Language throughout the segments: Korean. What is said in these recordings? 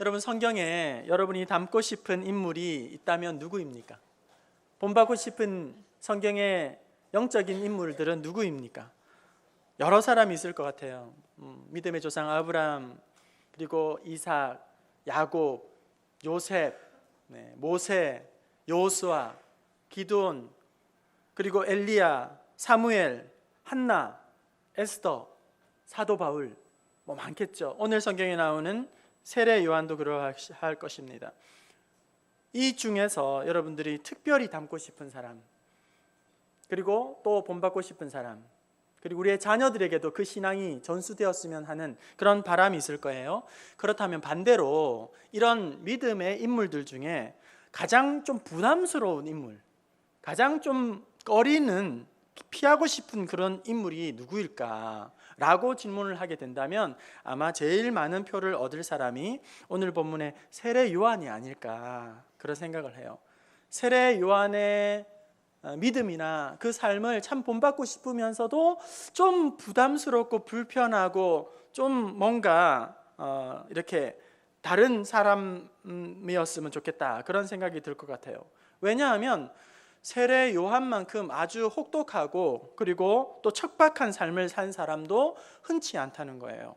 여러분, 성경에 여러분이 닮고 싶은 인물이 있다면 누구입니까? 본받고 싶은 성경의 영적인 인물들은 누구입니까? 여러 사람이 있을 것 같아요. 믿음의 조상 아브라함, 그리고 이삭, 야곱, 요셉, 모세, 여호수아, 기드온, 그리고 엘리야, 사무엘, 한나, 에스더, 사도 바울, 많겠죠. 오늘 성경에 나오는 세례 요한도 그러할 것입니다. 이 중에서 여러분들이 특별히 닮고 싶은 사람, 그리고 또 본받고 싶은 사람, 그리고 우리의 자녀들에게도 그 신앙이 전수되었으면 하는 그런 바람이 있을 거예요. 그렇다면 반대로 이런 믿음의 인물들 중에 가장 좀 부담스러운 인물, 가장 좀 꺼리는, 피하고 싶은 그런 인물이 누구일까? 라고 질문을 하게 된다면 아마 제일 많은 표를 얻을 사람이 오늘 본문의 세례 요한이 아닐까, 그런 생각을 해요. 세례 요한의 믿음이나 그 삶을 참 본받고 싶으면서도 좀 부담스럽고 불편하고 좀 뭔가 이렇게 다른 사람이었으면 좋겠다, 그런 생각이 들 것 같아요. 왜냐하면 세례 요한만큼 아주 혹독하고 그리고 또 척박한 삶을 산 사람도 흔치 않다는 거예요.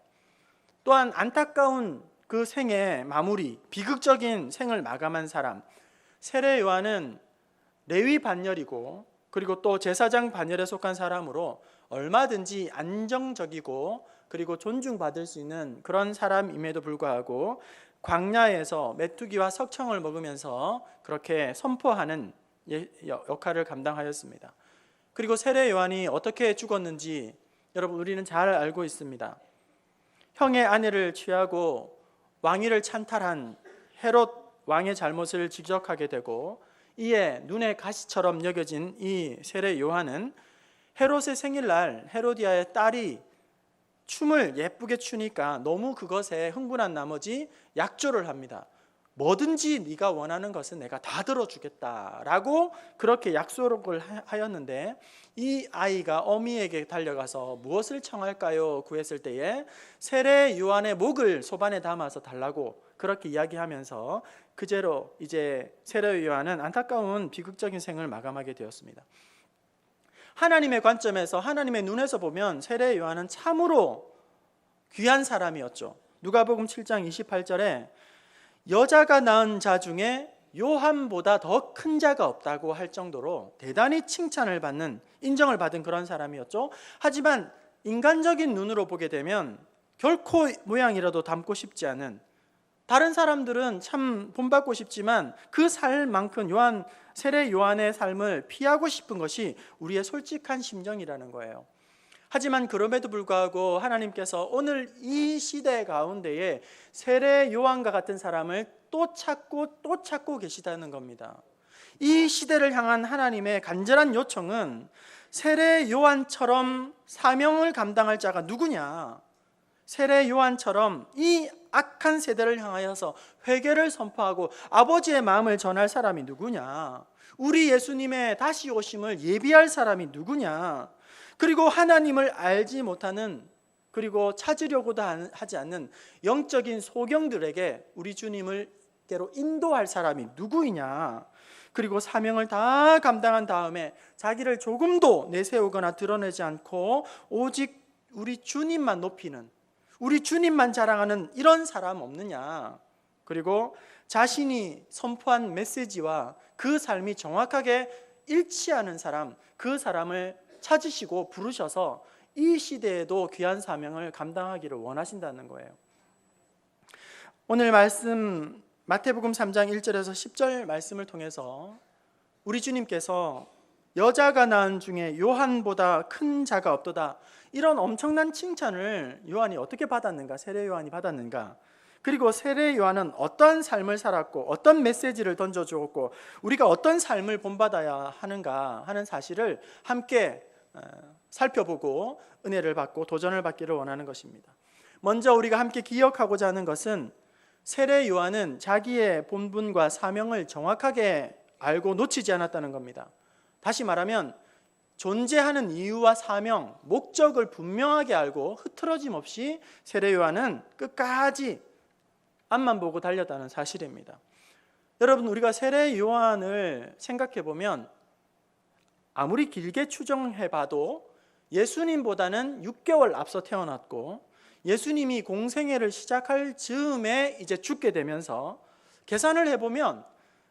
또한 안타까운 그 생의 마무리, 비극적인 생을 마감한 사람, 세례 요한은 레위 반열이고 그리고 또 제사장 반열에 속한 사람으로 얼마든지 안정적이고 그리고 존중받을 수 있는 그런 사람임에도 불구하고 광야에서 메뚜기와 석청을 먹으면서 그렇게 선포하는 역할을 감당하였습니다. 그리고 세례 요한이 어떻게 죽었는지 여러분, 우리는 잘 알고 있습니다. 형의 아내를 취하고 왕위를 찬탈한 헤롯 왕의 잘못을 지적하게 되고 이에 눈의 가시처럼 여겨진 이 세례 요한은 헤롯의 생일날 헤로디아의 딸이 춤을 예쁘게 추니까 너무 그것에 흥분한 나머지 약조를 합니다. 뭐든지 네가 원하는 것은 내가 다 들어주겠다라고 그렇게 약속을 하였는데, 이 아이가 어미에게 달려가서 무엇을 청할까요? 구했을 때에 세례 요한의 목을 소반에 담아서 달라고 그렇게 이야기하면서 그제로 이제 세례 요한은 안타까운 비극적인 생을 마감하게 되었습니다. 하나님의 관점에서, 하나님의 눈에서 보면 세례 요한은 참으로 귀한 사람이었죠. 누가복음 7장 28절에 여자가 낳은 자 중에 요한보다 더 큰 자가 없다고 할 정도로 대단히 칭찬을 받는, 인정을 받은 그런 사람이었죠. 하지만 인간적인 눈으로 보게 되면 결코 모양이라도 닮고 싶지 않은, 다른 사람들은 참 본받고 싶지만 그 삶만큼 세례 요한의 삶을 피하고 싶은 것이 우리의 솔직한 심정이라는 거예요. 하지만 그럼에도 불구하고 하나님께서 오늘 이 시대 가운데에 세례 요한과 같은 사람을 또 찾고 계시다는 겁니다. 이 시대를 향한 하나님의 간절한 요청은 세례 요한처럼 사명을 감당할 자가 누구냐? 세례 요한처럼 이 악한 세대를 향하여서 회개를 선포하고 아버지의 마음을 전할 사람이 누구냐? 우리 예수님의 다시 오심을 예비할 사람이 누구냐? 그리고 하나님을 알지 못하는, 그리고 찾으려고도 하지 않는 영적인 소경들에게 우리 주님을께로 인도할 사람이 누구이냐? 그리고 사명을 다 감당한 다음에 자기를 조금도 내세우거나 드러내지 않고 오직 우리 주님만 높이는, 우리 주님만 자랑하는 이런 사람 없느냐? 그리고 자신이 선포한 메시지와 그 삶이 정확하게 일치하는 사람, 그 사람을 찾으시고 부르셔서 이 시대에도 귀한 사명을 감당하기를 원하신다는 거예요. 오늘 말씀 마태복음 3장 1절에서 10절 말씀을 통해서 우리 주님께서 여자가 낳은 중에 요한보다 큰 자가 없도다, 이런 엄청난 칭찬을 요한이 어떻게 받았는가, 세례 요한이 받았는가, 그리고 세례 요한은 어떤 삶을 살았고 어떤 메시지를 던져주었고 우리가 어떤 삶을 본받아야 하는가 하는 사실을 함께 살펴보고 은혜를 받고 도전을 받기를 원하는 것입니다. 먼저 우리가 함께 기억하고자 하는 것은 세례 요한은 자기의 본분과 사명을 정확하게 알고 놓치지 않았다는 겁니다. 다시 말하면 존재하는 이유와 사명, 목적을 분명하게 알고 흐트러짐 없이 세례 요한은 끝까지 앞만 보고 달렸다는 사실입니다. 여러분, 우리가 세례 요한을 생각해 보면 아무리 길게 추정해 봐도 예수님보다는 6개월 앞서 태어났고 예수님이 공생애를 시작할 즈음에 이제 죽게 되면서 계산을 해보면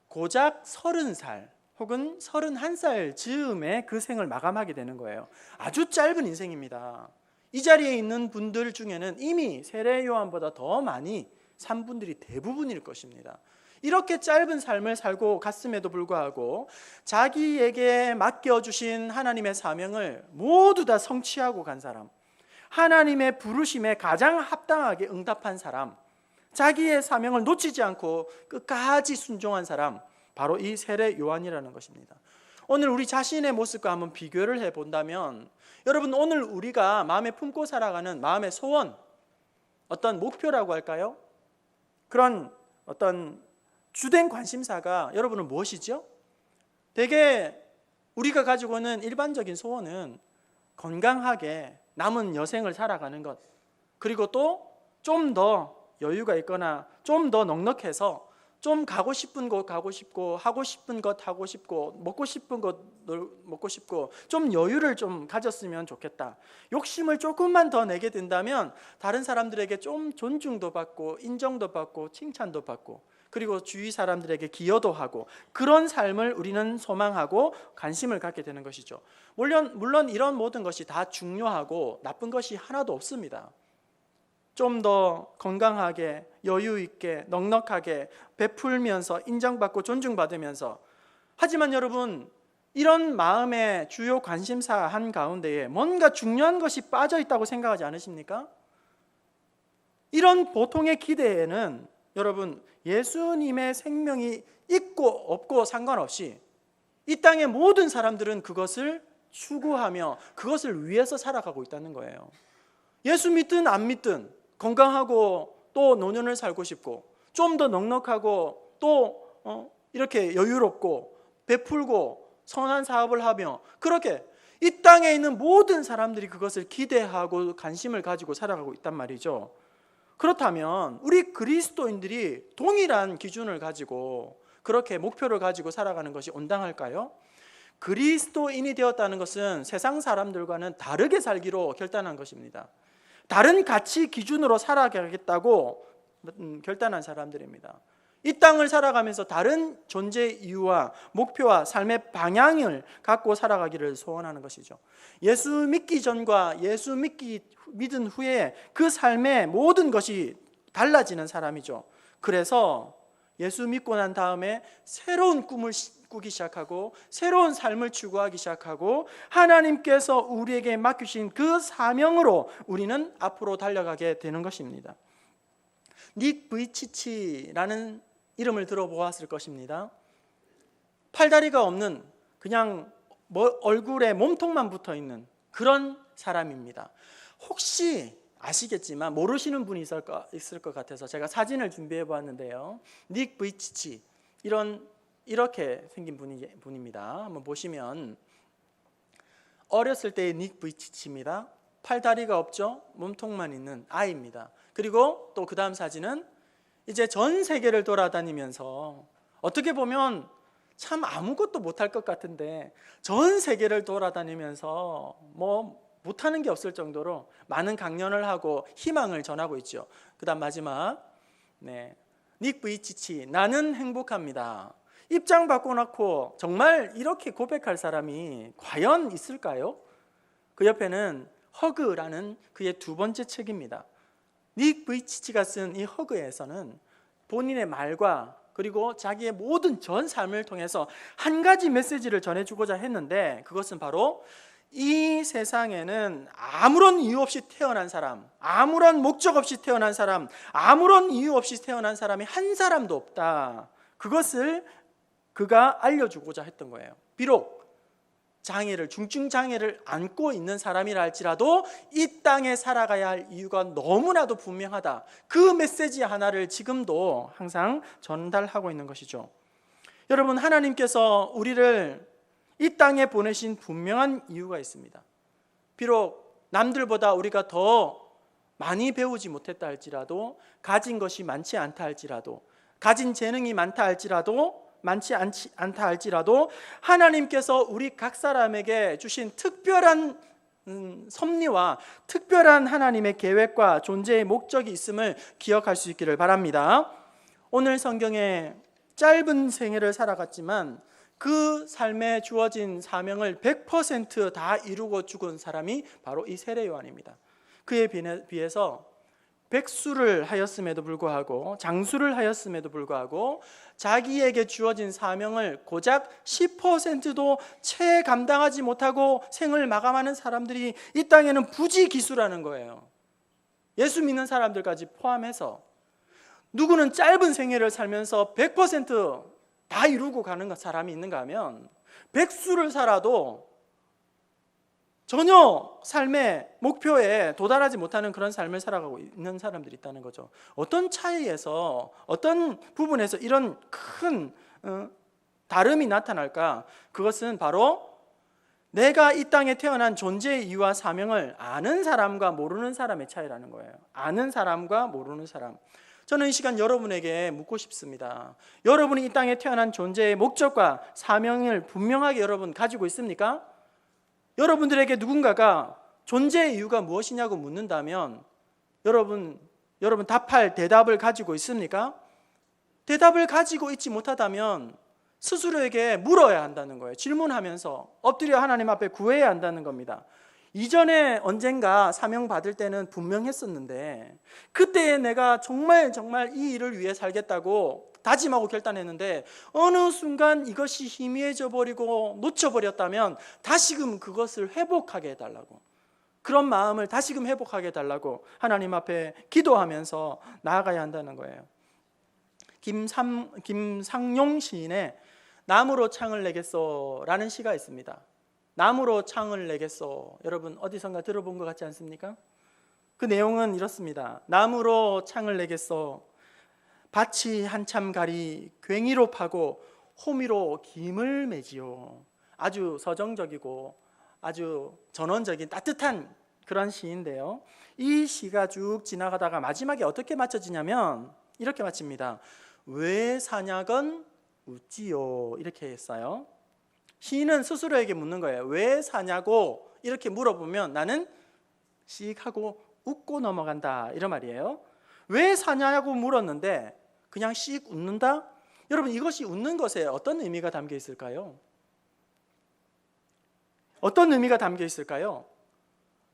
고작 30살 혹은 31살 즈음에 그 생을 마감하게 되는 거예요. 아주 짧은 인생입니다. 이 자리에 있는 분들 중에는 이미 세례 요한보다 더 많이 산 분들이 대부분일 것입니다. 이렇게 짧은 삶을 살고 갔음에도 불구하고 자기에게 맡겨주신 하나님의 사명을 모두 다 성취하고 간 사람, 하나님의 부르심에 가장 합당하게 응답한 사람, 자기의 사명을 놓치지 않고 끝까지 순종한 사람, 바로 이 세례 요한이라는 것입니다. 오늘 우리 자신의 모습과 한번 비교를 해본다면, 여러분, 오늘 우리가 마음에 품고 살아가는 마음의 소원, 어떤 목표라고 할까요? 그런 어떤 주된 관심사가 여러분은 무엇이죠? 대개 우리가 가지고 있는 일반적인 소원은 건강하게 남은 여생을 살아가는 것, 그리고 또 좀 더 여유가 있거나 좀 더 넉넉해서 좀 가고 싶은 곳 가고 싶고, 하고 싶은 것 하고 싶고, 먹고 싶은 것 먹고 싶고, 좀 여유를 좀 가졌으면 좋겠다. 욕심을 조금만 더 내게 된다면 다른 사람들에게 좀 존중도 받고 인정도 받고 칭찬도 받고, 그리고 주위 사람들에게 기여도 하고, 그런 삶을 우리는 소망하고 관심을 갖게 되는 것이죠. 물론 이런 모든 것이 다 중요하고 나쁜 것이 하나도 없습니다. 좀 더 건강하게, 여유 있게, 넉넉하게 베풀면서 인정받고 존중받으면서, 하지만 여러분, 이런 마음의 주요 관심사 한 가운데에 뭔가 중요한 것이 빠져 있다고 생각하지 않으십니까? 이런 보통의 기대에는 여러분, 예수님의 생명이 있고 없고 상관없이 이 땅의 모든 사람들은 그것을 추구하며 그것을 위해서 살아가고 있다는 거예요. 예수 믿든 안 믿든 건강하고 또 노년을 살고 싶고, 좀 더 넉넉하고 또 이렇게 여유롭고 베풀고 선한 사업을 하며, 그렇게 이 땅에 있는 모든 사람들이 그것을 기대하고 관심을 가지고 살아가고 있단 말이죠. 그렇다면 우리 그리스도인들이 동일한 기준을 가지고 그렇게 목표를 가지고 살아가는 것이 온당할까요? 그리스도인이 되었다는 것은 세상 사람들과는 다르게 살기로 결단한 것입니다. 다른 가치 기준으로 살아가겠다고 결단한 사람들입니다. 이 땅을 살아가면서 다른 존재 이유와 목표와 삶의 방향을 갖고 살아가기를 소원하는 것이죠. 예수 믿기 전과 예수 믿은 후에 그 삶의 모든 것이 달라지는 사람이죠. 그래서 예수 믿고 난 다음에 새로운 꿈을 꾸기 시작하고 새로운 삶을 추구하기 시작하고 하나님께서 우리에게 맡기신 그 사명으로 우리는 앞으로 달려가게 되는 것입니다. 닉 부이치치라는 이름을 들어보았을 것입니다. 팔다리가 없는, 그냥 얼굴에 몸통만 붙어있는 그런 사람입니다. 혹시 아시겠지만 모르시는 분이 있을 것 같아서 제가 사진을 준비해 보았는데요. 닉 부이치치, 이렇게 생긴 분입니다. 한번 보시면 어렸을 때의 닉 부이치치입니다. 팔다리가 없죠. 몸통만 있는 아이입니다. 그리고 또 그 다음 사진은 이제 전 세계를 돌아다니면서, 어떻게 보면 참 아무것도 못할 것 같은데 전 세계를 돌아다니면서 못하는 게 없을 정도로 많은 강연을 하고 희망을 전하고 있죠. 그 다음 마지막, 닉 부이치치, 나는 행복합니다. 입장 바꿔놓고 정말 이렇게 고백할 사람이 과연 있을까요? 그 옆에는 허그라는 그의 두 번째 책입니다. 닉 부이치치가 쓴 이 허그에서는 본인의 말과 그리고 자기의 모든 전 삶을 통해서 한 가지 메시지를 전해주고자 했는데, 그것은 바로 이 세상에는 아무런 이유 없이 태어난 사람, 아무런 목적 없이 태어난 사람, 아무런 이유 없이 태어난 사람이 한 사람도 없다. 그것을 그가 알려주고자 했던 거예요. 비록 중증 장애를 안고 있는 사람이라 할지라도 이 땅에 살아가야 할 이유가 너무나도 분명하다. 그 메시지 하나를 지금도 항상 전달하고 있는 것이죠. 여러분, 하나님께서 우리를 이 땅에 보내신 분명한 이유가 있습니다. 비록 남들보다 우리가 더 많이 배우지 못했다 할지라도, 가진 것이 많지 않다 할지라도, 가진 재능이 많다 할지라도, 많지 않다 할지라도 하나님께서 우리 각 사람에게 주신 특별한 섭리와 특별한 하나님의 계획과 존재의 목적이 있음을 기억할 수 있기를 바랍니다. 오늘 성경에 짧은 생애를 살아갔지만 그 삶에 주어진 사명을 100% 다 이루고 죽은 사람이 바로 이 세례 요한입니다. 그에 비해서 백수를 하였음에도 불구하고, 장수를 하였음에도 불구하고 자기에게 주어진 사명을 고작 10%도 채 감당하지 못하고 생을 마감하는 사람들이 이 땅에는 부지기수라는 거예요. 예수 믿는 사람들까지 포함해서. 누구는 짧은 생애를 살면서 100%다 이루고 가는 사람이 있는가 하면, 백수를 살아도 전혀 삶의 목표에 도달하지 못하는 그런 삶을 살아가고 있는 사람들이 있다는 거죠. 어떤 차이에서, 어떤 부분에서 이런 큰 다름이 나타날까? 그것은 바로 내가 이 땅에 태어난 존재의 이유와 사명을 아는 사람과 모르는 사람의 차이라는 거예요. 아는 사람과 모르는 사람. 저는 이 시간 여러분에게 묻고 싶습니다. 여러분이 이 땅에 태어난 존재의 목적과 사명을 분명하게 여러분 가지고 있습니까? 여러분들에게 누군가가 존재의 이유가 무엇이냐고 묻는다면 여러분 답할 대답을 가지고 있습니까? 대답을 가지고 있지 못하다면 스스로에게 물어야 한다는 거예요. 질문하면서 엎드려 하나님 앞에 구해야 한다는 겁니다. 이전에 언젠가 사명 받을 때는 분명했었는데, 그때에 내가 정말 이 일을 위해 살겠다고 다짐하고 결단했는데 어느 순간 이것이 희미해져 버리고 놓쳐버렸다면 다시금 그것을 회복하게 해달라고, 그런 마음을 다시금 회복하게 해달라고 하나님 앞에 기도하면서 나아가야 한다는 거예요. 김상용 시인의 나무로 창을 내겠소라는 시가 있습니다. 나무로 창을 내겠소. 여러분 어디선가 들어본 것 같지 않습니까? 그 내용은 이렇습니다. 나무로 창을 내겠소. 밭이 한참 가리 괭이로 파고 호미로 김을 매지요. 아주 서정적이고 아주 전원적인 따뜻한 그런 시인데요. 이 시가 쭉 지나가다가 마지막에 어떻게 마쳐지냐면 이렇게 마칩니다. 왜 사냐건 웃지요. 이렇게 했어요. 시인은 스스로에게 묻는 거예요. 왜 사냐고 이렇게 물어보면 나는 씩 하고 웃고 넘어간다, 이런 말이에요. 왜 사냐고 물었는데 그냥 씩 웃는다? 여러분 이것이 웃는 것에 어떤 의미가 담겨 있을까요? 어떤 의미가 담겨 있을까요?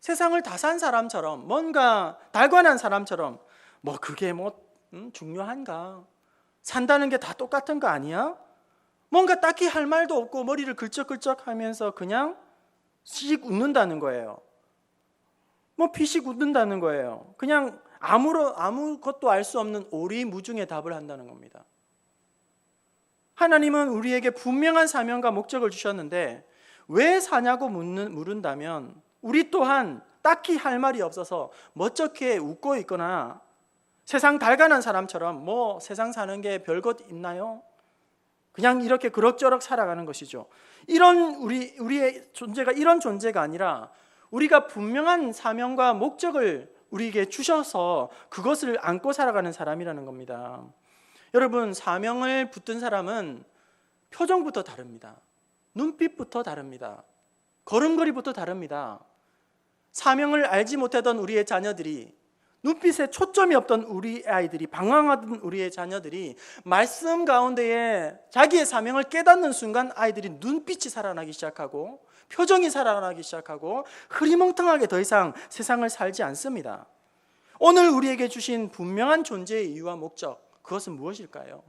세상을 다 산 사람처럼, 뭔가 달관한 사람처럼, 뭐 그게 중요한가? 산다는 게 다 똑같은 거 아니야? 뭔가 딱히 할 말도 없고 머리를 긁적긁적 하면서 그냥 씩 웃는다는 거예요. 피식 웃는다는 거예요. 그냥 아무것도 알 수 없는 오리무중의 답을 한다는 겁니다. 하나님은 우리에게 분명한 사명과 목적을 주셨는데 왜 사냐고 물은다면 우리 또한 딱히 할 말이 없어서 멋쩍게 웃고 있거나 세상 달관한 사람처럼 세상 사는 게 별것 있나요? 그냥 이렇게 그럭저럭 살아가는 것이죠. 이런 우리의 존재가 이런 존재가 아니라 우리가 분명한 사명과 목적을 우리에게 주셔서 그것을 안고 살아가는 사람이라는 겁니다. 여러분 사명을 붙든 사람은 표정부터 다릅니다. 눈빛부터 다릅니다. 걸음걸이부터 다릅니다. 사명을 알지 못하던 우리의 자녀들이, 눈빛에 초점이 없던 우리 아이들이, 방황하던 우리의 자녀들이 말씀 가운데에 자기의 사명을 깨닫는 순간 아이들이 눈빛이 살아나기 시작하고 표정이 살아나기 시작하고 흐리멍텅하게 더 이상 세상을 살지 않습니다. 오늘 우리에게 주신 분명한 존재의 이유와 목적, 그것은 무엇일까요?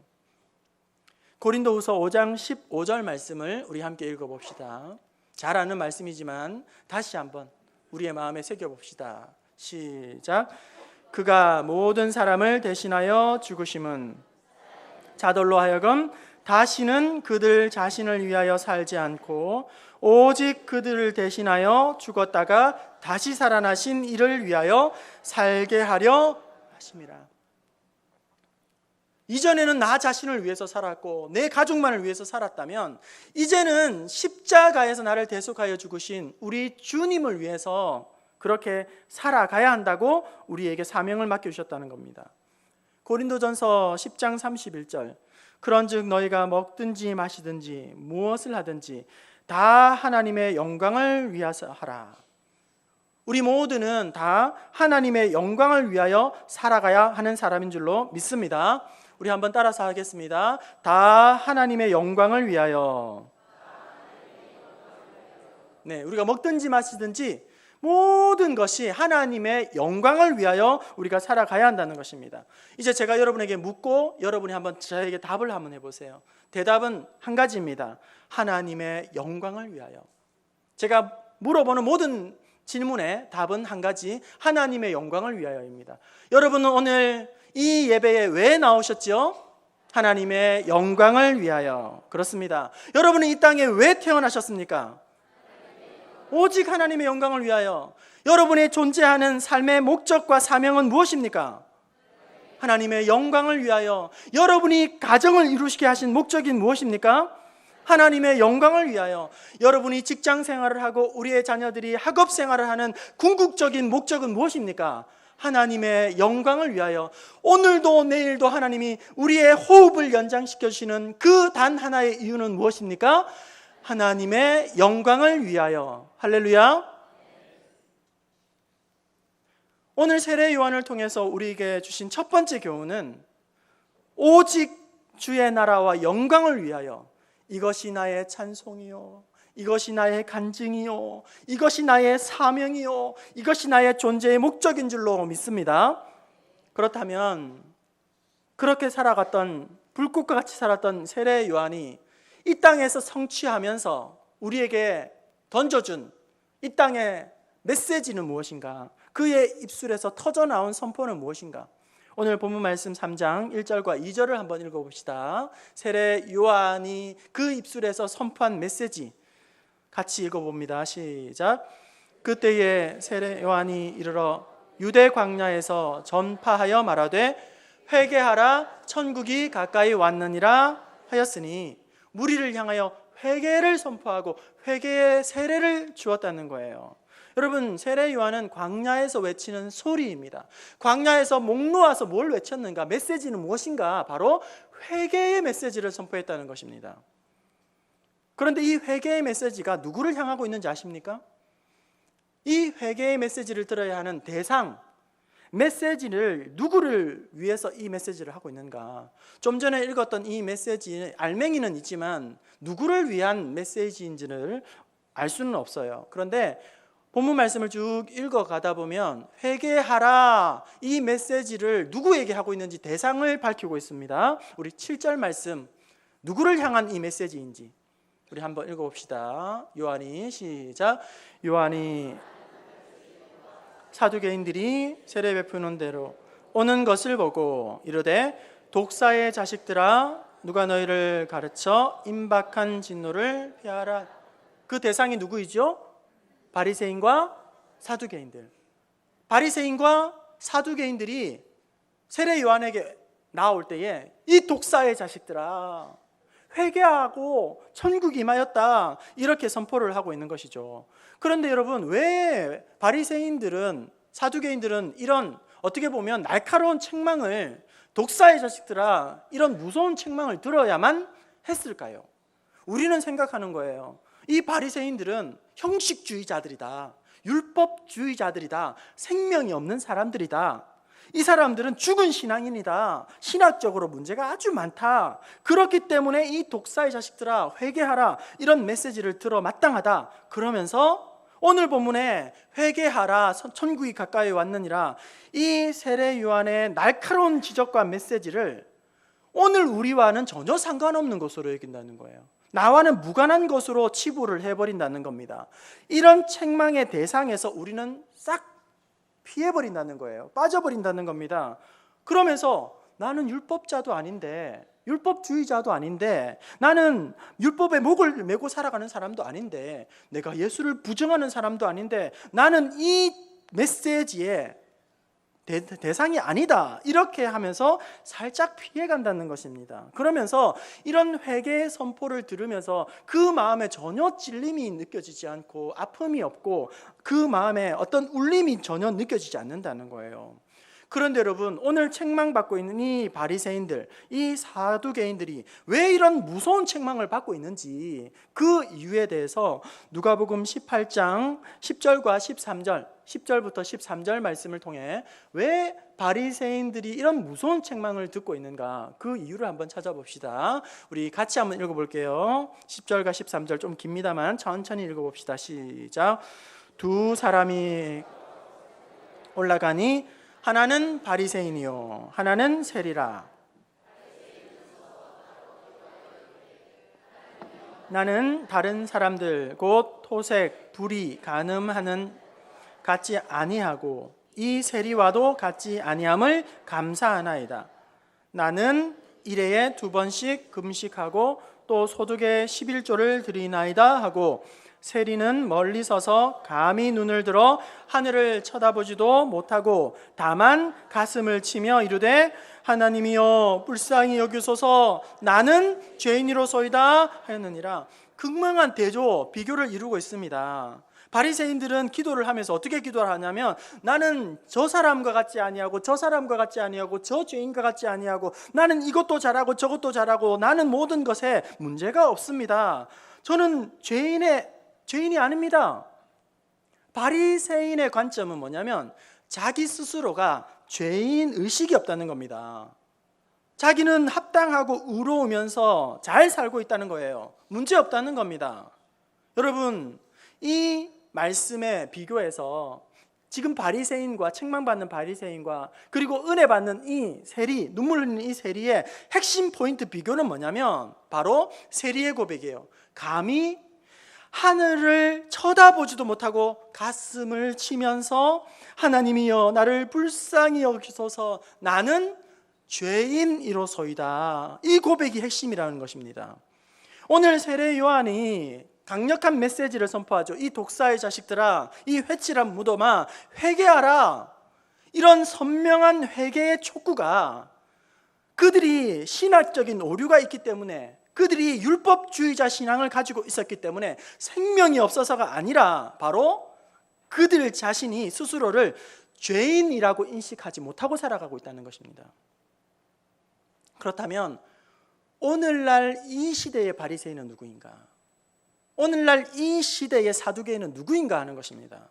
고린도후서 5장 15절 말씀을 우리 함께 읽어봅시다. 잘 아는 말씀이지만 다시 한번 우리의 마음에 새겨봅시다. 시작. 그가 모든 사람을 대신하여 죽으심은 자들로 하여금 다시는 그들 자신을 위하여 살지 않고 오직 그들을 대신하여 죽었다가 다시 살아나신 이를 위하여 살게 하려 하심이라. 이전에는 나 자신을 위해서 살았고 내 가족만을 위해서 살았다면 이제는 십자가에서 나를 대속하여 죽으신 우리 주님을 위해서 그렇게 살아가야 한다고 우리에게 사명을 맡겨주셨다는 겁니다. 고린도전서 10장 31절, 그런즉 너희가 먹든지 마시든지 무엇을 하든지 다 하나님의 영광을 위하여 하라. 우리 모두는 다 하나님의 영광을 위하여 살아가야 하는 사람인 줄로 믿습니다. 우리 한번 따라서 하겠습니다. 다 하나님의 영광을 위하여. 네, 우리가 먹든지 마시든지 모든 것이 하나님의 영광을 위하여 우리가 살아가야 한다는 것입니다. 이제 제가 여러분에게 묻고 여러분이 한번 저에게 답을 한번 해보세요. 대답은 한 가지입니다. 하나님의 영광을 위하여. 제가 물어보는 모든 질문의 답은 한 가지, 하나님의 영광을 위하여입니다. 여러분은 오늘 이 예배에 왜 나오셨죠? 하나님의 영광을 위하여. 그렇습니다. 여러분은 이 땅에 왜 태어나셨습니까? 오직 하나님의 영광을 위하여. 여러분의 존재하는 삶의 목적과 사명은 무엇입니까? 하나님의 영광을 위하여. 여러분이 가정을 이루시게 하신 목적이 무엇입니까? 하나님의 영광을 위하여. 여러분이 직장 생활을 하고 우리의 자녀들이 학업 생활을 하는 궁극적인 목적은 무엇입니까? 하나님의 영광을 위하여. 오늘도 내일도 하나님이 우리의 호흡을 연장시켜 주시는 그 단 하나의 이유는 무엇입니까? 하나님의 영광을 위하여. 할렐루야. 오늘 세례 요한을 통해서 우리에게 주신 첫 번째 교훈은 오직 주의 나라와 영광을 위하여. 이것이 나의 찬송이요, 이것이 나의 간증이요, 이것이 나의 사명이요, 이것이 나의 존재의 목적인 줄로 믿습니다. 그렇다면 그렇게 살아갔던, 불꽃과 같이 살았던 세례 요한이 이 땅에서 성취하면서 우리에게 던져준 이 땅의 메시지는 무엇인가? 그의 입술에서 터져나온 선포는 무엇인가? 오늘 본문 말씀 3장 1절과 2절을 한번 읽어봅시다. 세례 요한이 그 입술에서 선포한 메시지 같이 읽어봅니다. 시작. 그때에 세례 요한이 이르러 유대 광야에서 전파하여 말하되 회개하라 천국이 가까이 왔느니라 하였으니 무리를 향하여 회개를 선포하고 회개의 세례를 주었다는 거예요. 여러분, 세례 요한은 광야에서 외치는 소리입니다. 광야에서 목 놓아서 뭘 외쳤는가? 메시지는 무엇인가? 바로 회개의 메시지를 선포했다는 것입니다. 그런데 이 회개의 메시지가 누구를 향하고 있는지 아십니까? 이 회개의 메시지를 들어야 하는 대상, 메시지를 누구를 위해서 이 메시지를 하고 있는가? 좀 전에 읽었던 이 메시지 알맹이는 있지만 누구를 위한 메시지인지를 알 수는 없어요. 그런데 본문 말씀을 쭉 읽어가다 보면 회개하라 이 메시지를 누구에게 하고 있는지 대상을 밝히고 있습니다. 우리 7절 말씀, 누구를 향한 이 메시지인지 우리 한번 읽어봅시다. 요한이 시작. 요한이 사두개인들이 세례 베푸는 대로 오는 것을 보고 이르되 독사의 자식들아 누가 너희를 가르쳐 임박한 진노를 피하라. 그 대상이 누구이죠? 바리새인과 사두개인들. 바리새인과 사두개인들이 세례 요한에게 나올 때에 이 독사의 자식들아 회개하고 천국이 임하였다 이렇게 선포를 하고 있는 것이죠. 그런데 여러분, 왜 바리새인들은, 사두개인들은 이런 어떻게 보면 날카로운 책망을, 독사의 자식들아 이런 무서운 책망을 들어야만 했을까요? 우리는 생각하는 거예요. 이 바리새인들은 형식주의자들이다, 율법주의자들이다, 생명이 없는 사람들이다, 이 사람들은 죽은 신앙인이다, 신학적으로 문제가 아주 많다, 그렇기 때문에 이 독사의 자식들아 회개하라 이런 메시지를 들어 마땅하다. 그러면서 오늘 본문에 회개하라 천국이 가까이 왔느니라 이 세례 요한의 날카로운 지적과 메시지를 오늘 우리와는 전혀 상관없는 것으로 여긴다는 거예요. 나와는 무관한 것으로 치부를 해버린다는 겁니다. 이런 책망의 대상에서 우리는 싹 피해버린다는 거예요. 빠져버린다는 겁니다. 그러면서 나는 율법자도 아닌데, 율법주의자도 아닌데, 나는 율법에 목을 메고 살아가는 사람도 아닌데, 내가 예수를 부정하는 사람도 아닌데, 나는 이 메시지에 대상이 아니다 이렇게 하면서 살짝 피해간다는 것입니다. 그러면서 이런 회개의 선포를 들으면서 그 마음에 전혀 찔림이 느껴지지 않고 아픔이 없고 그 마음에 어떤 울림이 전혀 느껴지지 않는다는 거예요. 그런데 여러분, 오늘 책망받고 있는 이 바리새인들, 이 사두개인들이 왜 이런 무서운 책망을 받고 있는지 그 이유에 대해서 누가복음 18장 10절과 13절, 10절부터 13절 말씀을 통해 왜 바리새인들이 이런 무서운 책망을 듣고 있는가, 그 이유를 한번 찾아봅시다. 우리 같이 한번 읽어볼게요. 10절과 13절 좀 깁니다만 천천히 읽어봅시다. 시작. 두 사람이 올라가니 하나는 바리새인이요 하나는 세리라. 나는 다른 사람들 곧 토색, 불의, 간음하는 같지 아니하고 이 세리와도 같지 아니함을 감사하나이다. 나는 일회에 2번씩 금식하고 또 소득의 11조를 드리나이다 하고 세리는 멀리 서서 감히 눈을 들어 하늘을 쳐다보지도 못하고 다만 가슴을 치며 이르되 하나님이여 불쌍히 여기소서 나는 죄인이로소이다 하였느니라. 극명한 대조, 비교를 이루고 있습니다. 바리새인들은 기도를 하면서 어떻게 기도를 하냐면 나는 저 사람과 같지 아니하고 저 사람과 같지 아니하고 저 죄인과 같지 아니하고 나는 이것도 잘하고 저것도 잘하고 나는 모든 것에 문제가 없습니다. 저는 죄인이 아닙니다. 바리새인의 관점은 뭐냐면 자기 스스로가 죄인 의식이 없다는 겁니다. 자기는 합당하고 의로우면서 잘 살고 있다는 거예요. 문제 없다는 겁니다. 여러분, 이 말씀에 비교해서 지금 바리새인과 책망받는 바리새인과 그리고 은혜 받는 이 세리, 눈물 흘리는 이 세리의 핵심 포인트 비교는 뭐냐면 바로 세리의 고백이에요. 감히 하늘을 쳐다보지도 못하고 가슴을 치면서 하나님이여 나를 불쌍히 여기소서 나는 죄인이로소이다. 이 고백이 핵심이라는 것입니다. 오늘 세례 요한이 강력한 메시지를 선포하죠. 이 독사의 자식들아, 이 회칠한 무덤아, 회개하라. 이런 선명한 회개의 촉구가 그들이 신학적인 오류가 있기 때문에, 그들이 율법주의자 신앙을 가지고 있었기 때문에 생명이 없어서가 아니라 바로 그들 자신이 스스로를 죄인이라고 인식하지 못하고 살아가고 있다는 것입니다. 그렇다면 오늘날 이 시대의 바리새인은 누구인가? 오늘날 이 시대의 사두개인은 누구인가 하는 것입니다.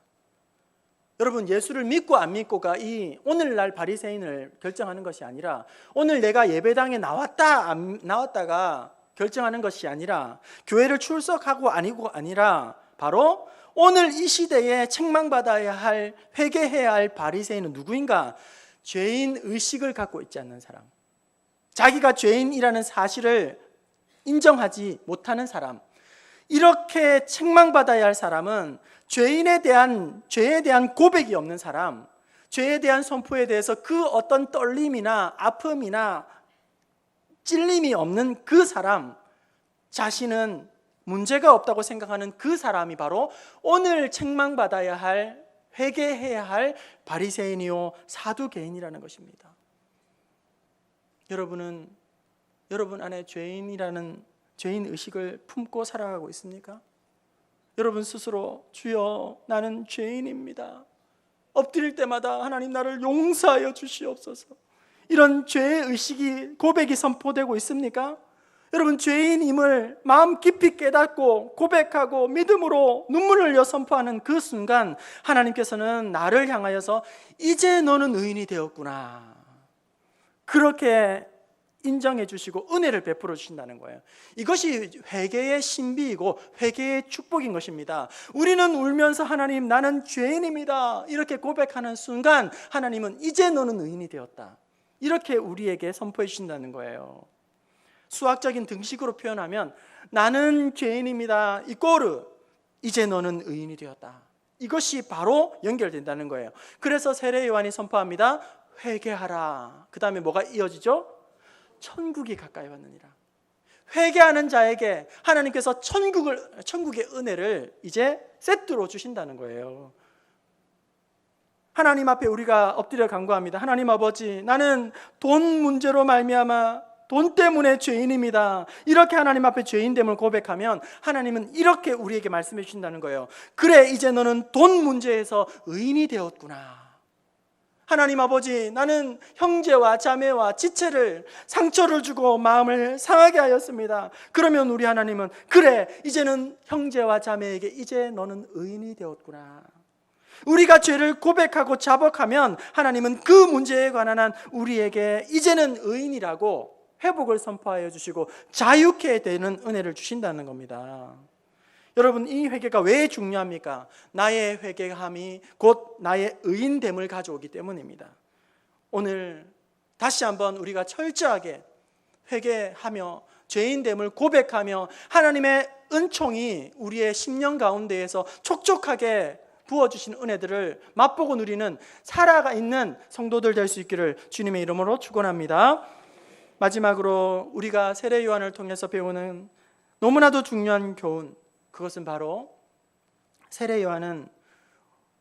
여러분, 예수를 믿고 안 믿고가 이 오늘날 바리새인을 결정하는 것이 아니라, 오늘 내가 예배당에 나왔다 안 나왔다가 결정하는 것이 아니라, 교회를 출석하고 아니라 바로 오늘 이 시대에 책망받아야 할, 회개해야 할 바리새인은 누구인가? 죄인 의식을 갖고 있지 않는 사람, 자기가 죄인이라는 사실을 인정하지 못하는 사람, 이렇게 책망받아야 할 사람은 죄에 대한 고백이 없는 사람, 죄에 대한 선포에 대해서 그 어떤 떨림이나 아픔이나 찔림이 없는 그 사람, 자신은 문제가 없다고 생각하는 그 사람이 바로 오늘 책망받아야 할, 회개해야 할 바리새인이요 사두개인이라는 것입니다. 여러분은 여러분 안에 죄인 의식을 품고 살아가고 있습니까? 여러분 스스로 주여 나는 죄인입니다, 엎드릴 때마다 하나님 나를 용서하여 주시옵소서, 이런 죄의 의식이, 고백이 선포되고 있습니까? 여러분, 죄인임을 마음 깊이 깨닫고 고백하고 믿음으로 눈물을 흘려 선포하는 그 순간 하나님께서는 나를 향하여서 이제 너는 의인이 되었구나, 그렇게 인정해 주시고 은혜를 베풀어 주신다는 거예요. 이것이 회개의 신비이고 회개의 축복인 것입니다. 우리는 울면서 하나님 나는 죄인입니다 이렇게 고백하는 순간 하나님은 이제 너는 의인이 되었다, 이렇게 우리에게 선포해 주신다는 거예요. 수학적인 등식으로 표현하면 나는 죄인입니다 이꼬르 이제 너는 의인이 되었다, 이것이 바로 연결된다는 거예요. 그래서 세례 요한이 선포합니다. 회개하라. 그 다음에 뭐가 이어지죠? 천국이 가까이 왔느니라. 회개하는 자에게 하나님께서 천국의 은혜를 이제 세트로 주신다는 거예요. 하나님 앞에 우리가 엎드려 간구합니다. 하나님 아버지, 나는 돈 문제로 말미암아 돈 때문에 죄인입니다. 이렇게 하나님 앞에 죄인됨을 고백하면 하나님은 이렇게 우리에게 말씀해 주신다는 거예요. 그래, 이제 너는 돈 문제에서 의인이 되었구나. 하나님 아버지, 나는 형제와 자매와 지체를 상처를 주고 마음을 상하게 하였습니다. 그러면 우리 하나님은 그래, 이제는 형제와 자매에게 이제 너는 의인이 되었구나. 우리가 죄를 고백하고 자복하면 하나님은 그 문제에 관한 한 우리에게 이제는 의인이라고 회복을 선포하여 주시고 자유케 되는 은혜를 주신다는 겁니다. 여러분, 이 회개가 왜 중요합니까? 나의 회개함이 곧 나의 의인됨을 가져오기 때문입니다. 오늘 다시 한번 우리가 철저하게 회개하며 죄인됨을 고백하며 하나님의 은총이 우리의 심령 가운데에서 촉촉하게 부어주신 은혜들을 맛보고 누리는 살아가 있는 성도들 될 수 있기를 주님의 이름으로 축원합니다. 마지막으로 우리가 세례 요한을 통해서 배우는 너무나도 중요한 교훈, 그것은 바로 세례 요한은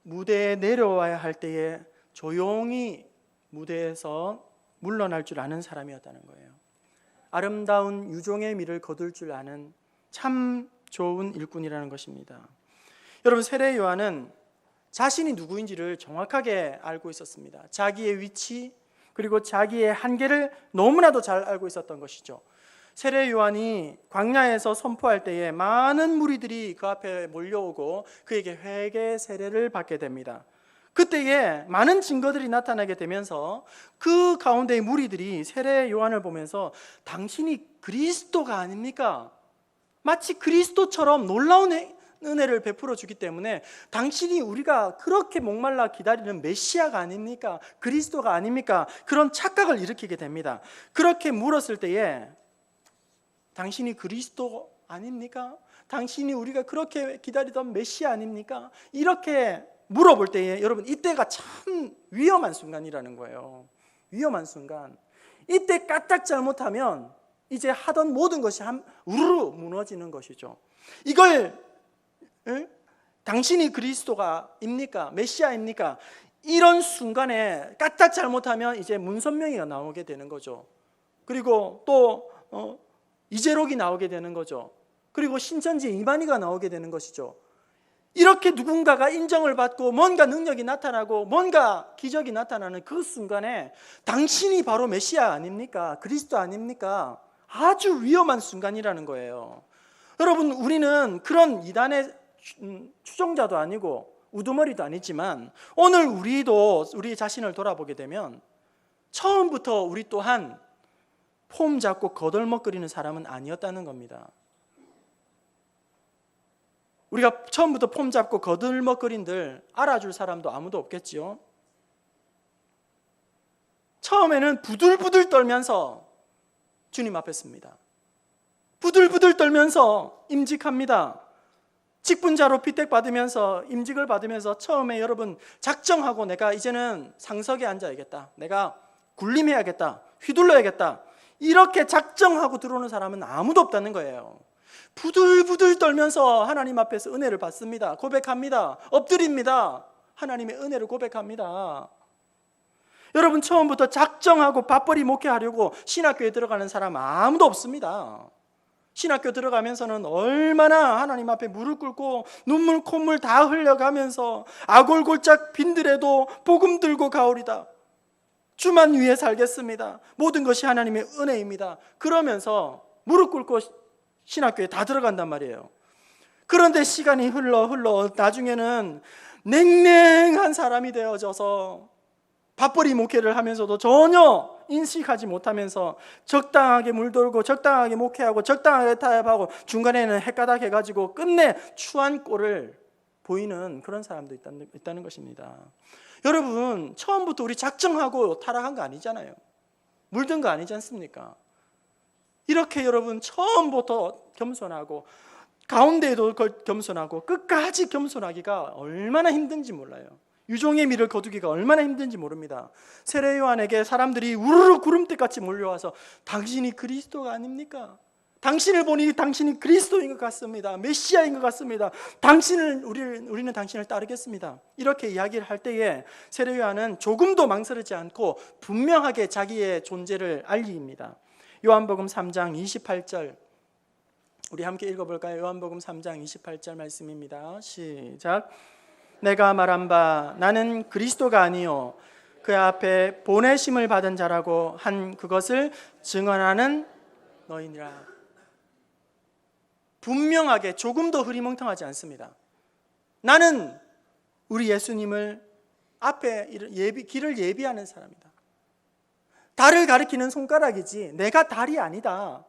무대에 내려와야 할 때에 조용히 무대에서 물러날 줄 아는 사람이었다는 거예요. 아름다운 유종의 미를 거둘 줄 아는 참 좋은 일꾼이라는 것입니다. 여러분, 세례 요한은 자신이 누구인지를 정확하게 알고 있었습니다. 자기의 위치 그리고 자기의 한계를 너무나도 잘 알고 있었던 것이죠. 세례 요한이 광야에서 선포할 때에 많은 무리들이 그 앞에 몰려오고 그에게 회개 세례를 받게 됩니다. 그때에 많은 증거들이 나타나게 되면서 그 가운데의 무리들이 세례 요한을 보면서 당신이 그리스도가 아닙니까? 마치 그리스도처럼 놀라운 은혜를 베풀어 주기 때문에 당신이 우리가 그렇게 목말라 기다리는 메시아가 아닙니까? 그리스도가 아닙니까? 그런 착각을 일으키게 됩니다. 그렇게 물었을 때에 당신이 그리스도 아닙니까? 당신이 우리가 그렇게 기다리던 메시아 아닙니까? 이렇게 물어볼 때에 여러분, 이때가 참 위험한 순간이라는 거예요. 위험한 순간. 이때 까딱 잘못하면 이제 하던 모든 것이 우르르 무너지는 것이죠. 이걸 당신이 그리스도가 입니까? 메시아입니까? 이런 순간에 까딱 잘못하면 이제 문선명이가 나오게 되는 거죠. 그리고 또 이재록이 나오게 되는 거죠. 그리고 신천지 이만희가 나오게 되는 것이죠. 이렇게 누군가가 인정을 받고 뭔가 능력이 나타나고 뭔가 기적이 나타나는 그 순간에 당신이 바로 메시아 아닙니까? 그리스도 아닙니까? 아주 위험한 순간이라는 거예요. 여러분, 우리는 그런 이단의 추종자도 아니고 우두머리도 아니지만 오늘 우리도 우리 자신을 돌아보게 되면 처음부터 우리 또한 폼 잡고 거들먹거리는 사람은 아니었다는 겁니다. 우리가 처음부터 폼 잡고 거들먹거린들 알아줄 사람도 아무도 없겠지요. 처음에는 부들부들 떨면서 주님 앞에 섭니다. 부들부들 떨면서 임직합니다. 직분자로 피택받으면서 임직을 받으면서 처음에 여러분 작정하고 내가 이제는 상석에 앉아야겠다, 내가 군림해야겠다, 휘둘러야겠다, 이렇게 작정하고 들어오는 사람은 아무도 없다는 거예요. 부들부들 떨면서 하나님 앞에서 은혜를 받습니다. 고백합니다. 엎드립니다. 하나님의 은혜를 고백합니다. 여러분, 처음부터 작정하고 밥벌이 목회하려고 신학교에 들어가는 사람 아무도 없습니다. 신학교 들어가면서는 얼마나 하나님 앞에 무릎 꿇고 눈물 콧물 다 흘려가면서 아골골짝 빈들에도 복음 들고 가오리다, 주만 위해 살겠습니다, 모든 것이 하나님의 은혜입니다, 그러면서 무릎 꿇고 신학교에 다 들어간단 말이에요. 그런데 시간이 흘러 나중에는 냉랭한 사람이 되어져서 밥벌이 목회를 하면서도 전혀 인식하지 못하면서 적당하게 물돌고 적당하게 목회하고 적당하게 타협하고 중간에는 헷가닥 해가지고 끝내 추한 꼴을 보이는 그런 사람도 있다는 것입니다. 여러분, 처음부터 우리 작정하고 타락한 거 아니잖아요. 물든 거 아니지 않습니까? 이렇게 여러분 처음부터 겸손하고 가운데에도 겸손하고 끝까지 겸손하기가 얼마나 힘든지 몰라요. 유종의 미를 거두기가 얼마나 힘든지 모릅니다. 세례 요한에게 사람들이 우르르 구름대같이 몰려와서 당신이 그리스도가 아닙니까? 당신을 보니 당신이 그리스도인 것 같습니다. 메시아인 것 같습니다. 우리는 당신을 따르겠습니다. 이렇게 이야기를 할 때에 세례 요한은 조금도 망설이지 않고 분명하게 자기의 존재를 알립니다. 요한복음 3장 28절 우리 함께 읽어볼까요? 요한복음 3장 28절 말씀입니다. 시작. 내가 말한 바 나는 그리스도가 아니요 그 앞에 보내심을 받은 자라고 한 그것을 증언하는 너희니라. 분명하게 조금도 흐리멍텅하지 않습니다. 나는 우리 예수님을 앞에 길을 예비하는 사람이다. 달을 가리키는 손가락이지 내가 달이 아니다.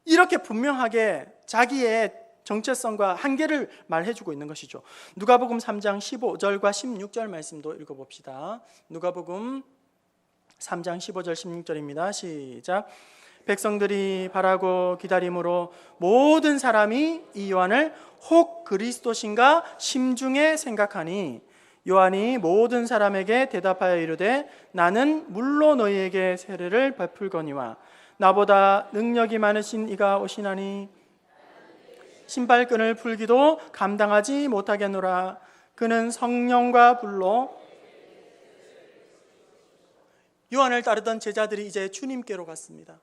이렇게 분명하게 자기의 정체성과 한계를 말해주고 있는 것이죠. 누가복음 3장 15절과 16절 말씀도 읽어봅시다. 누가복음 3장 15절 16절입니다. 시작. 백성들이 바라고 기다림으로 모든 사람이 이 요한을 혹 그리스도신가 심중에 생각하니 요한이 모든 사람에게 대답하여 이르되 나는 물로 너희에게 세례를 베풀거니와 나보다 능력이 많으신 이가 오시나니 신발끈을 풀기도 감당하지 못하겠노라. 그는 성령과 불로. 요한을 따르던 제자들이 이제 주님께로 갔습니다.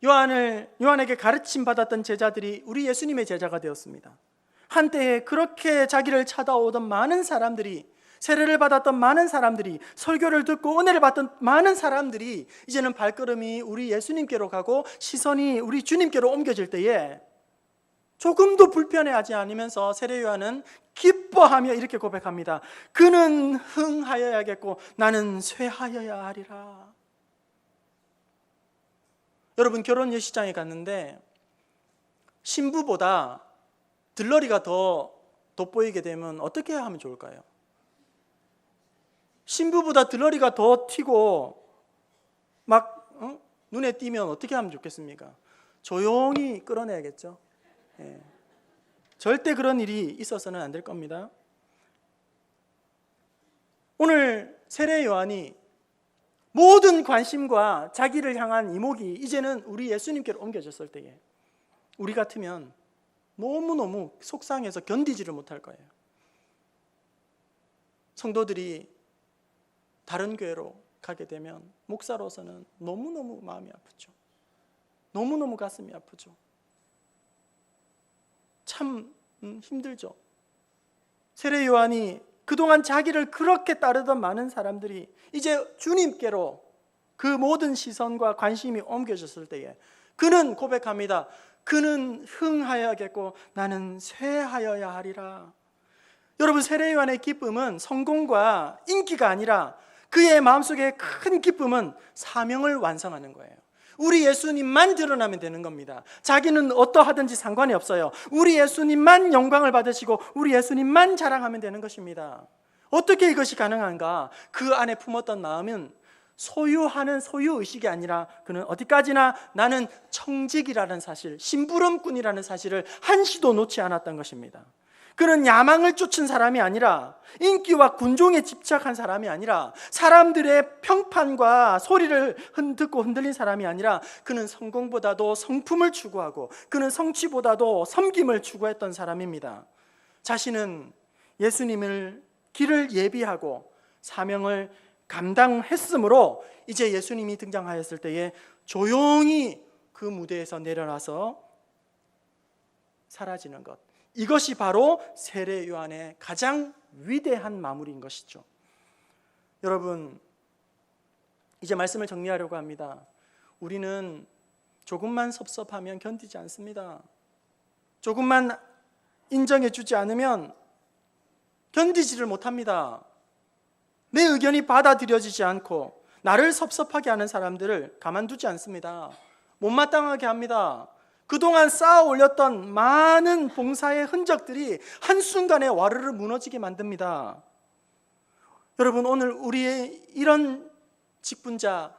요한에게 가르침 받았던 제자들이 우리 예수님의 제자가 되었습니다. 한때에 그렇게 자기를 찾아오던 많은 사람들이, 세례를 받았던 많은 사람들이, 설교를 듣고 은혜를 받던 많은 사람들이 이제는 발걸음이 우리 예수님께로 가고 시선이 우리 주님께로 옮겨질 때에 조금도 불편해하지 않으면서 세례 요한은 기뻐하며 이렇게 고백합니다. 그는 흥하여야겠고 나는 쇠하여야 하리라. 여러분, 결혼 예식장에 갔는데 신부보다 들러리가 더 돋보이게 되면 어떻게 하면 좋을까요? 신부보다 들러리가 더 튀고 막 눈에 띄면 어떻게 하면 좋겠습니까? 조용히 끌어내야겠죠. 예. 절대 그런 일이 있어서는 안 될 겁니다. 오늘 세례 요한이 모든 관심과 자기를 향한 이목이 이제는 우리 예수님께로 옮겨졌을 때에 우리 같으면 너무너무 속상해서 견디지를 못할 거예요. 성도들이 다른 교회로 가게 되면 목사로서는 너무너무 마음이 아프죠. 너무너무 가슴이 아프죠. 참 힘들죠. 세례 요한이 그동안 자기를 그렇게 따르던 많은 사람들이 이제 주님께로 그 모든 시선과 관심이 옮겨졌을 때에 그는 고백합니다. 그는 흥하여야겠고 나는 쇠하여야 하리라. 여러분, 세례 요한의 기쁨은 성공과 인기가 아니라 그의 마음속에 큰 기쁨은 사명을 완성하는 거예요. 우리 예수님만 드러나면 되는 겁니다. 자기는 어떠하든지 상관이 없어요. 우리 예수님만 영광을 받으시고 우리 예수님만 자랑하면 되는 것입니다. 어떻게 이것이 가능한가? 그 안에 품었던 마음은 소유하는 소유의식이 아니라 그는 어디까지나 나는 청직이라는 사실, 심부름꾼이라는 사실을 한시도 놓지 않았던 것입니다. 그는 야망을 쫓은 사람이 아니라 인기와 군종에 집착한 사람이 아니라 사람들의 평판과 소리를 듣고 흔들린 사람이 아니라 그는 성공보다도 성품을 추구하고 그는 성취보다도 섬김을 추구했던 사람입니다. 자신은 예수님을 길을 예비하고 사명을 감당했으므로 이제 예수님이 등장하였을 때에 조용히 그 무대에서 내려놔서 사라지는 것, 이것이 바로 세례 요한의 가장 위대한 마무리인 것이죠. 여러분, 이제 말씀을 정리하려고 합니다. 우리는 조금만 섭섭하면 견디지 않습니다. 조금만 인정해 주지 않으면 견디지를 못합니다. 내 의견이 받아들여지지 않고 나를 섭섭하게 하는 사람들을 가만두지 않습니다. 못마땅하게 합니다. 그동안 쌓아 올렸던 많은 봉사의 흔적들이 한순간에 와르르 무너지게 만듭니다. 여러분, 오늘 우리의 이런 직분자,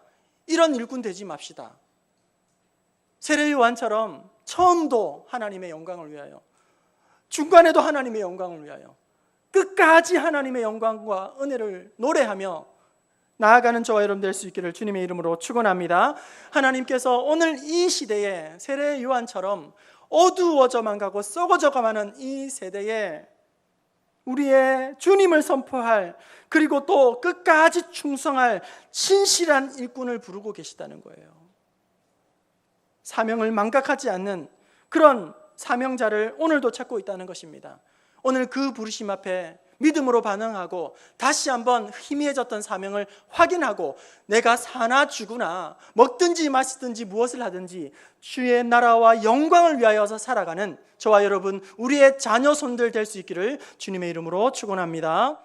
이런 일꾼 되지 맙시다. 세례 요한처럼 처음도 하나님의 영광을 위하여, 중간에도 하나님의 영광을 위하여, 끝까지 하나님의 영광과 은혜를 노래하며 나아가는 저와 여러분 될 수 있기를 주님의 이름으로 축원합니다. 하나님께서 오늘 이 시대에 세례 요한처럼 어두워져만 가고 썩어져가는 이 세대에 우리의 주님을 선포할, 그리고 또 끝까지 충성할 신실한 일꾼을 부르고 계시다는 거예요. 사명을 망각하지 않는 그런 사명자를 오늘도 찾고 있다는 것입니다. 오늘 그 부르심 앞에 믿음으로 반응하고 다시 한번 희미해졌던 사명을 확인하고 내가 사나 죽으나 먹든지 마시든지 무엇을 하든지 주의 나라와 영광을 위하여서 살아가는 저와 여러분, 우리의 자녀 손들 될 수 있기를 주님의 이름으로 축원합니다.